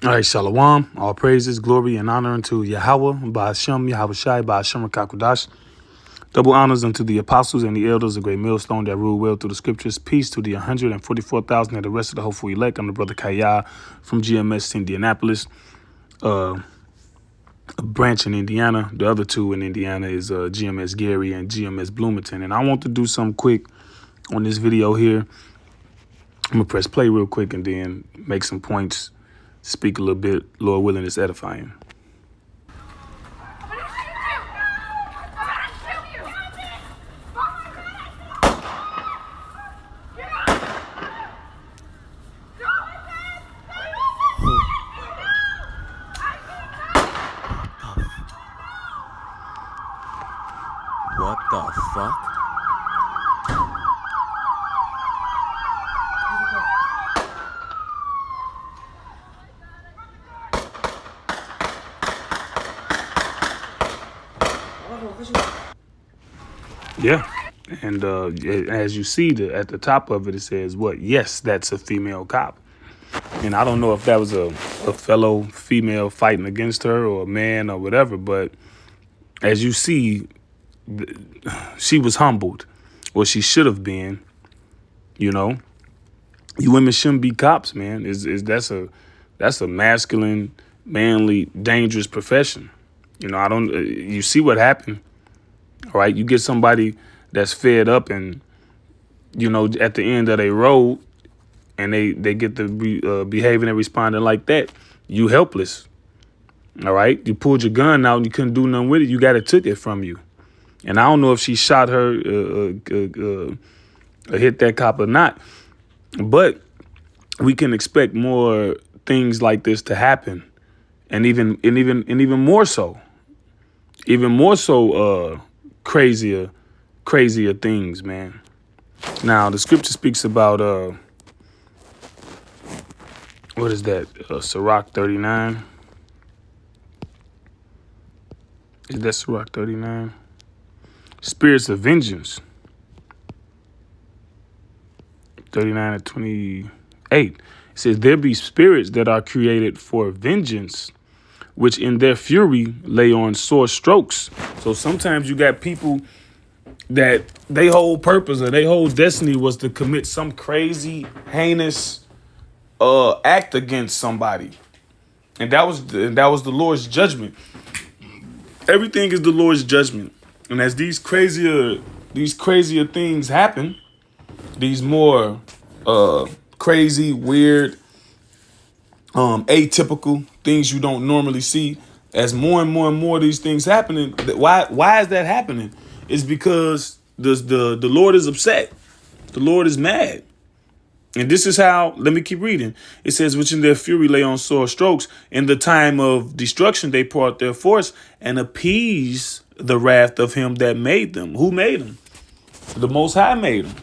All right, Shalom. All praises, glory, and honor unto Yahweh, Ba'ashem, Yahweh Shai, Ba'ashem, Kakudash. Double honors unto the apostles and the elders, a great millstone that rule well through the scriptures. Peace to the 144,000 and the rest of the hopeful elect. I'm the brother Kaya from GMS Indianapolis, a branch in Indiana. The other two in Indiana is GMS Gary and GMS Bloomington. And I want to do something quick on this video here. I'm going to press play real quick and then make some points, speak a little bit. Lord willing, it's edifying. What the fuck? Yeah. And as you see at the top of it, it says what? Yes, that's a female cop. And I don't know if that was a fellow female fighting against her or a man or whatever. But as you see, she was humbled, or she should have been. You know, you women shouldn't be cops, man. That's a masculine, manly, dangerous profession. You know, I don't. You see what happened. All right, you get somebody that's fed up and, you know, at the end of their road and they get to behaving and responding like that, you helpless. All right, you pulled your gun out and you couldn't do nothing with it. You got it took it from you. And I don't know if she shot her, hit that cop or not, but we can expect more things like this to happen, and even more so, crazier things, man. Now, the scripture speaks about, what is that? Sirach 39. Is that Sirach 39? Spirits of vengeance. 39 and 28. It says, there be spirits that are created for vengeance, which in their fury lay on sore strokes. So sometimes you got people that they whole purpose or their whole destiny was to commit some crazy, heinous act against somebody. And that was the Lord's judgment. Everything is the Lord's judgment. And as these crazier things happen, these more crazy, weird, atypical things you don't normally see, as more and more of these things happening, why is that happening? It's because the Lord is upset. The Lord is mad. And this is how, let me keep reading. It says, which in their fury lay on sore strokes. In the time of destruction, they pour out their force and appease the wrath of him that made them. Who made them? The Most High made them.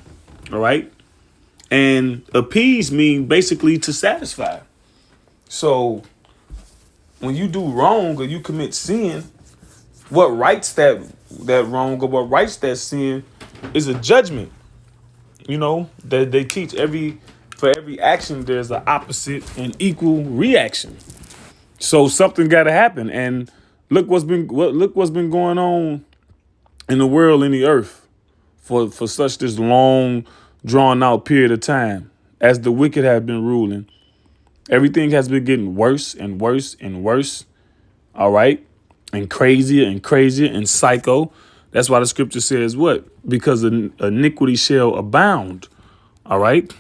All right. And appease mean basically to satisfy. So when you do wrong or you commit sin, what rights that wrong or what rights that sin is a judgment. You know, that they teach for every action, there's an opposite and equal reaction. So something got to happen. And look what's been going on in the world, in the earth for such this long drawn out period of time as the wicked have been ruling. Everything has been getting worse and worse and worse. All right. And crazier and psycho. That's why the scripture says what? Because iniquity shall abound. All right.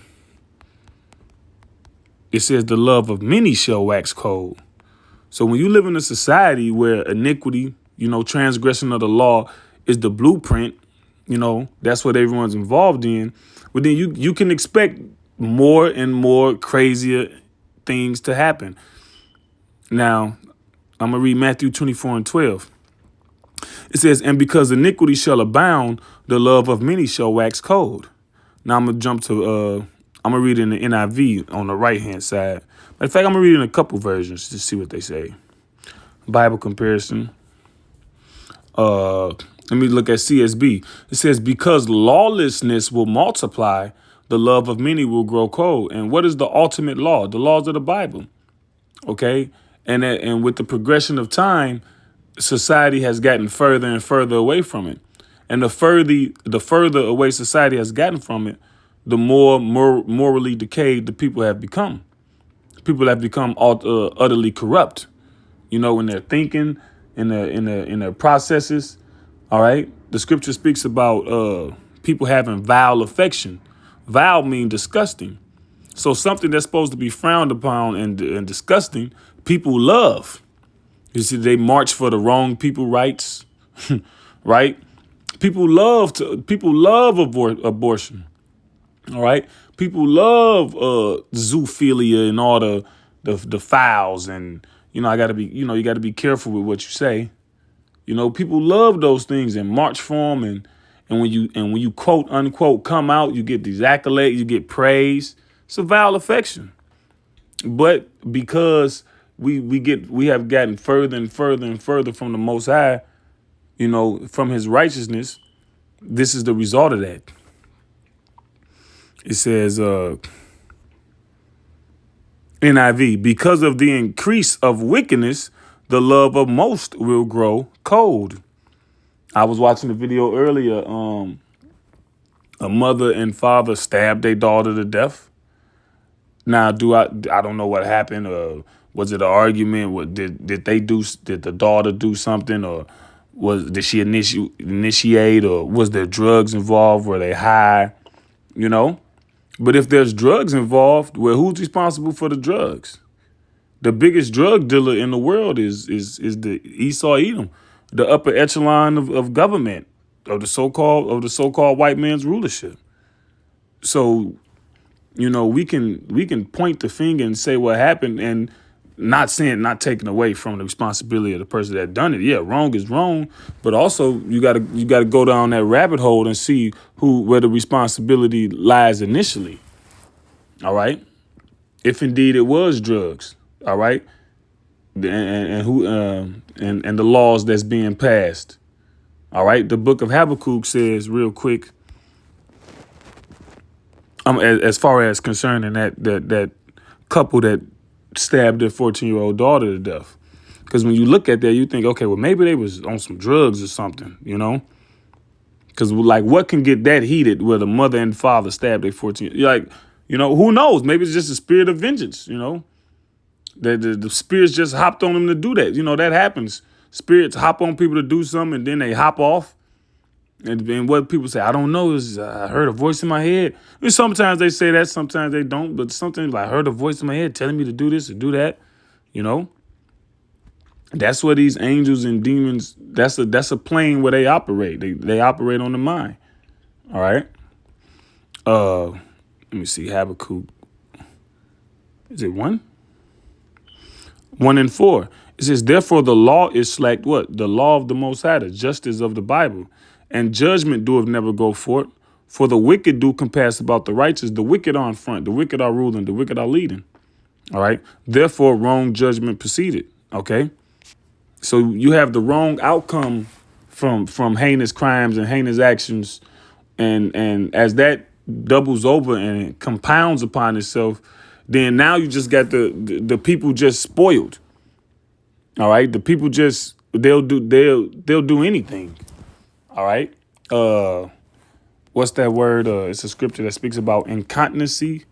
It says the love of many shall wax cold. So when you live in a society where iniquity, you know, transgression of the law is the blueprint, you know, that's what everyone's involved in. But then you can expect more and more crazier things to happen. Now, I'm going to read Matthew 24:12. It says, and because iniquity shall abound, the love of many shall wax cold. Now I'm going to jump to, I'm going to read in the NIV on the right-hand side. In fact, I'm going to read in a couple versions to see what they say. Bible comparison. Let me look at CSB. It says, because lawlessness will multiply, the love of many will grow cold. And what is the ultimate law? The laws of the Bible. Okay, and with the progression of time, society has gotten further and further away from it, and the further away society has gotten from it, the more morally decayed the people have become. People have become utterly corrupt, in their thinking, in their processes. All right. The scripture speaks about people having vile affection. Vile mean disgusting. So something that's supposed to be frowned upon and disgusting, people love. You see, they march for the wrong people rights, right? People love abortion. All right. People love zoophilia and all the fouls, and I gotta be you gotta be careful with what you say. People love those things and march for them, and when you quote unquote come out, you get these accolades, you get praise. It's a vile affection. But because we have gotten further and further and further from the Most High, from His righteousness, this is the result of that. It says, NIV, because of the increase of wickedness, the love of most will grow cold. I was watching a video earlier. A mother and father stabbed their daughter to death. Now, I don't know what happened. Was it an argument? What did they do? Did the daughter do something, or did she initiate, or was there drugs involved? Were they high? But if there's drugs involved, well, who's responsible for the drugs? The biggest drug dealer in the world is the Esau Edom, the upper echelon of government, of the so-called white man's rulership. So, we can point the finger and say what happened, and not taking away from the responsibility of the person that done it. Yeah, wrong is wrong, but also you gotta go down that rabbit hole and see where the responsibility lies initially. All right, if indeed it was drugs. All right, and who and the laws that's being passed. All right, the book of Habakkuk says real quick. As far as concerning that couple that stabbed their 14-year-old daughter to death. Because when you look at that, you think, okay, well, maybe they was on some drugs or something, Because, what can get that heated where the mother and father stabbed their 14? Who knows? Maybe it's just a spirit of vengeance, The spirits just hopped on them to do that. That happens. Spirits hop on people to do something, and then they hop off. And what people say, I don't know, is I heard a voice in my head. And sometimes they say that, sometimes they don't. But sometimes I heard a voice in my head telling me to do this or do that. That's where these angels and demons, that's a plane where they operate. They operate on the mind. All right. Let me see, Habakkuk. Is it 1? 1 and 4. It says, therefore the law is slacked what? The law of the Most High, the justice of the Bible. And judgment doeth never go forth. For the wicked do compass about the righteous. The wicked are in front. The wicked are ruling. The wicked are leading. All right. Therefore, wrong judgment proceeded. Okay. So you have the wrong outcome from heinous crimes and heinous actions. And as that doubles over and compounds upon itself, then now you just got the people just spoiled. All right. The people just they'll do anything. All right. What's that word? It's a scripture that speaks about incontinency.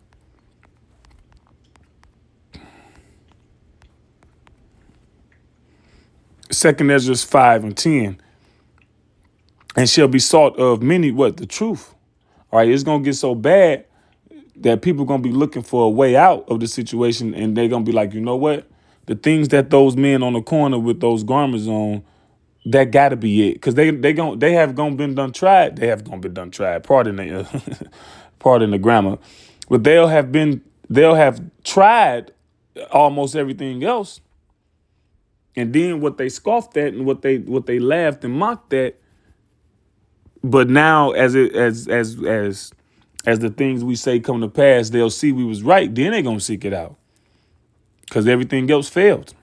Second Ezra 5 and 10. And shall be sought of many, what? The truth. All right. It's going to get so bad that people going to be looking for a way out of the situation. And they're going to be like, you know what? The things that those men on the corner with those garments on, that gotta be it, because they have been done tried. They have gonna been done tried. Pardon the grammar, but they'll have tried almost everything else, and then what they scoffed at and what they laughed and mocked at. But now, as the things we say come to pass, they'll see we was right. Then they're gonna seek it out, because everything else failed.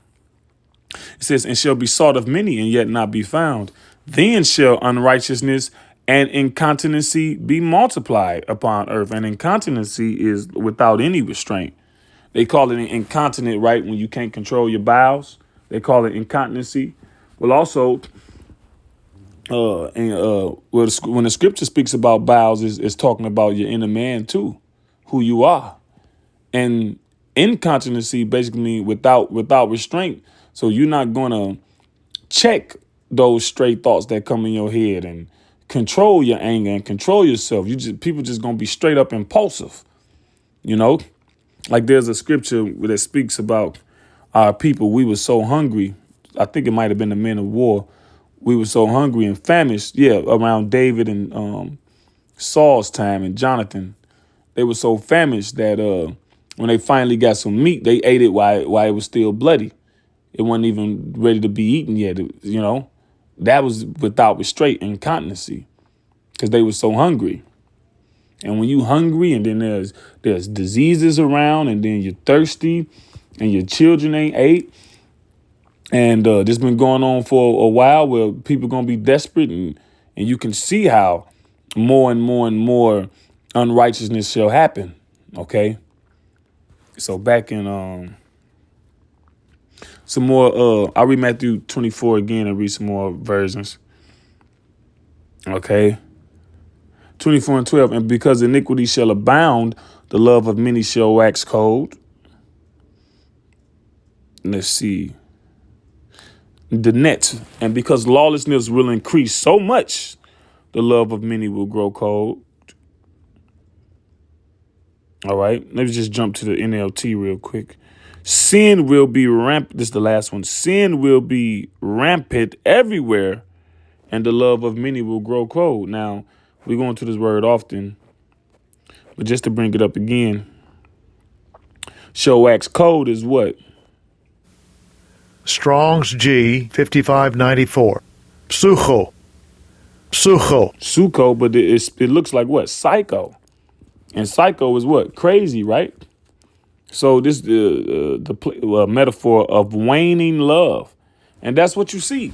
It says, and shall be sought of many and yet not be found. Then shall unrighteousness and incontinency be multiplied upon earth. And incontinency is without any restraint. They call it incontinent, right? When you can't control your bowels, they call it incontinency. Well, also, when the scripture speaks about bowels, is talking about your inner man too, who you are, and incontinency basically means without restraint. So you're not gonna check those stray thoughts that come in your head and control your anger and control yourself. People just gonna be straight up impulsive, you know. Like there's a scripture that speaks about our people. We were so hungry. I think it might have been the men of war. We were so hungry and famished. Yeah, around David and Saul's time and Jonathan. They were so famished that when they finally got some meat, they ate it while it was still bloody. It wasn't even ready to be eaten yet. That was without restraint, incontinency, because they were so hungry. And when you hungry and then there's diseases around and then you're thirsty and your children ain't ate. And this been going on for a while where people going to be desperate and you can see how more and more and more unrighteousness shall happen. OK, so back in some more I'll read Matthew 24 again and read some more versions. OK. 24 and 12, and because iniquity shall abound, the love of many shall wax cold. Let's see. The net, and because lawlessness will increase so much, the love of many will grow cold. All right, let me just jump to the NLT real quick. Sin will be rampant. This is the last one. Sin will be rampant everywhere, and the love of many will grow cold. Now, we go into this word often, but just to bring it up again, shall wax cold is what? Strong's G 5594. Psucho. Suko, but it looks like what? Psycho. And psycho is what? Crazy, right? So this the metaphor of waning love. And that's what you see.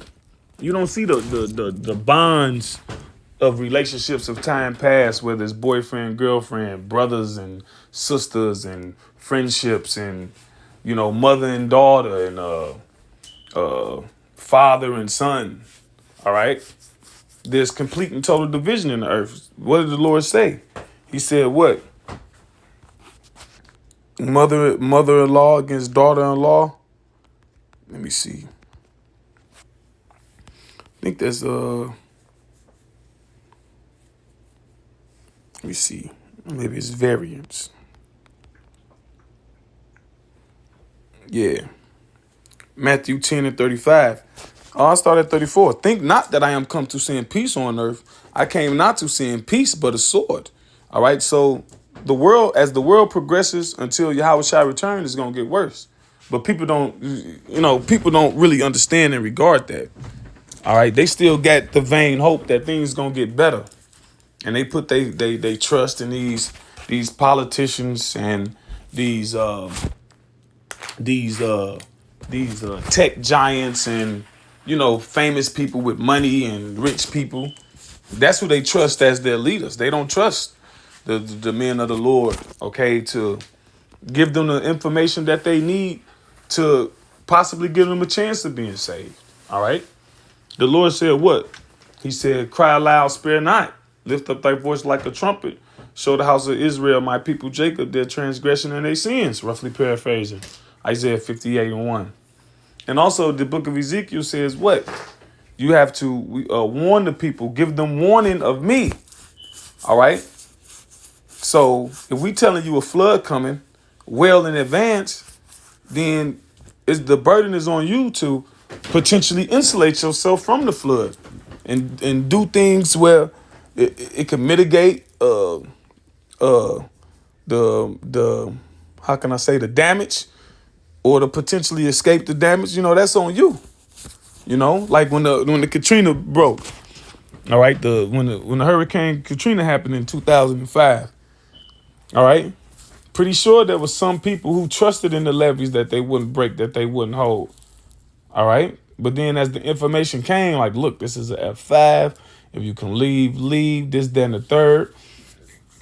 You don't see the bonds of relationships of time past, whether it's boyfriend, girlfriend, brothers and sisters and friendships and, mother and daughter and father and son. All right. There's complete and total division in the earth. What did the Lord say? He said what? Mother-in-law against daughter-in-law. Let me see. I think there's let me see. Maybe it's variance. Yeah. Matthew 10 and 35. Oh, I start at 34. Think not that I am come to send peace on earth. I came not to send peace, but a sword. All right. So as the world progresses until Yahweh shall return, it's going to get worse. But people don't really understand and regard that. All right. They still got the vain hope that things going to get better. And they put they trust in these politicians and these tech giants and, famous people with money and rich people. That's who they trust as their leaders. They don't trust the men of the Lord, okay, to give them the information that they need to possibly give them a chance of being saved. All right. The Lord said what? He said, cry aloud, spare not. Lift up thy voice like a trumpet. Show the house of Israel, my people Jacob, their transgression and their sins. Roughly paraphrasing. Isaiah 58 and 1. And also the book of Ezekiel says what? You have to warn the people, give them warning of me. All right. So if we telling you a flood coming well in advance, then the burden is on you to potentially insulate yourself from the flood and do things where it can mitigate the how can I say, the damage, or to potentially escape the damage. That's on you. Like when the Katrina broke. All right, when the Hurricane Katrina happened in 2005. All right, pretty sure there was some people who trusted in the levees that they wouldn't break, that they wouldn't hold. All right, but then as the information came, like, look, this is a F5. If you can leave, this, then the third.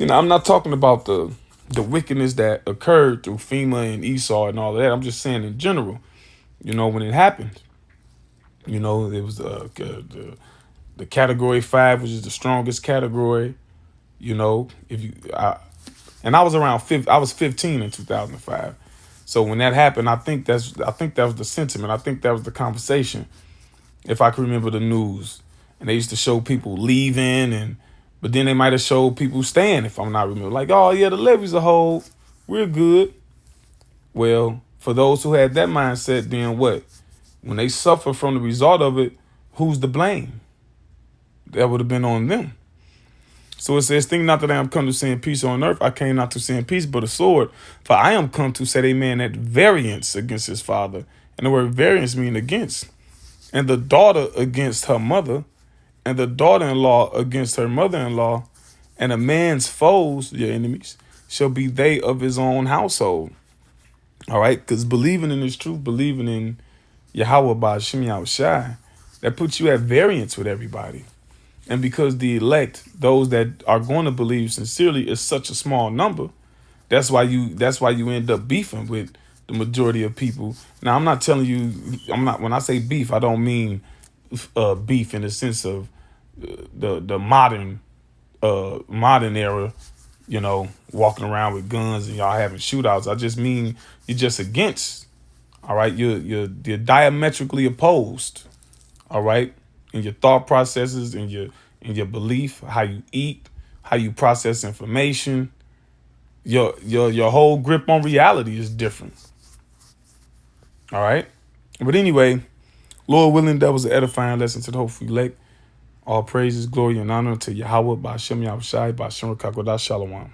I'm not talking about the the wickedness that occurred through FEMA and Esau and all of that. I'm just saying in general, when it happened, it was the category 5, which is the strongest category. And I was I was 15 in 2005. So when that happened, I think that was the sentiment. I think that was the conversation, if I can remember the news. And they used to show people leaving, but then they might have showed people staying, if I'm not remembering. Like, oh yeah, the levees a hold, we're good. Well, for those who had that mindset, then what? When they suffer from the result of it, who's to blame? That would have been on them. So it says, think not that I am come to send peace on earth. I came not to send peace, but a sword. For I am come to set a man at variance against his father. And the word variance means against. And the daughter against her mother. And the daughter-in-law against her mother-in-law. And a man's foes, your enemies, shall be they of his own household. All right? Because believing in this truth, believing in Yahweh Ba'Shem Yahushai, that puts you at variance with everybody. And because the elect, those that are going to believe sincerely, is such a small number, that's why you end up beefing with the majority of people. Now, I'm not telling you, when I say beef, I don't mean beef in the sense of the modern era, walking around with guns and y'all having shootouts. I just mean you're just against. All right, you're diametrically opposed. All right. In your thought processes, in your belief, how you eat, how you process information, your whole grip on reality is different. All right. But anyway, Lord willing, that was an edifying lesson to the hopeful elect. All praises, glory, and honor to Yahweh, Ba'Shem Yahushai, Ba'Shem Rakakodah Shalom.